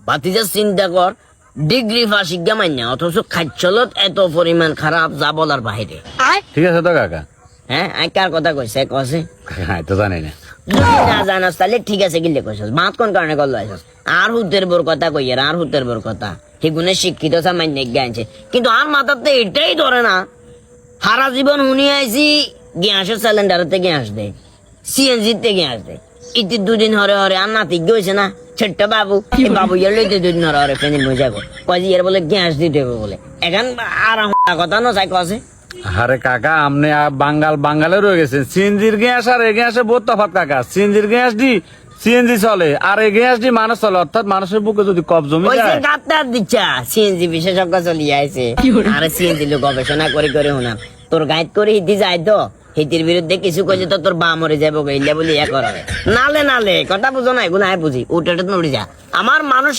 বাতিজা চিন্তা কর, ডিগ্রি ফাঁসিজ্ঞা মাইনা অথচ খাচ্ছলত এত পরিমাণ খারাপ যা বলার বাহিরে। ঠিক আছে তো কাকা। হ্যাঁ, আমি কার কথা কইছে কছে? কাকা তো জানি না। যদি না জানাস তাহলে ঠিক আছে গিলে কইছস, বাত কোন কারণে করলো আইছস? আর হুতের বোর কথা কইয়ার, আর হুতের বোর কথা ঠিকুনে শিক্ষিত সামান্য জ্ঞানছে, কিন্তু আর মাথাতে এটাই ধরে না। সারা জীবন শুনি আইছি গ্যাসের সিলিন্ডারতে গ্যাস দেয়, সিএনজিতে গ্যাস দেয়। ইতি দুদিন হরে হরে আর নাতি গেছে না ছোট্ট বাবু, এই বাবু ইয়ার লইতে দুদিন হরে হরে ফেনিল মজা কর কয়ে ইয়ার বলে গ্যাস দিতে হবে বলে। এখন আর কথা না চাই কছে। আরে কাকা আপনি বাঙ্গালে রয়ে গেছেন। সিএনজির গ্যাস আর এই গ্যাসে বহুত তফাৎ কাকা। সিএনজির গ্যাস দি সিএনজি চলে, আর এই গ্যাস দি মানুষ চলে, অর্থাৎ মানুষের বুকে যদি কফ জমে ওই যে যায়। ডাক্তার দিচ্ছা সিএনজি বিশেষজ্ঞ চলিয়ে আইছে, আরে সিএনজি লোক গবেষণা করে করে হুনাম তোর গাইড করে হিতি যায় তো হিতির বিরুদ্ধে কিছু কইলে তো তোর বা মরে যাবো গইলে বলি এ করে নালে নালে কথা বুঝো না, এগুলো আমি বুঝি উঠে উঠে নড়ি যা আমার মানুষ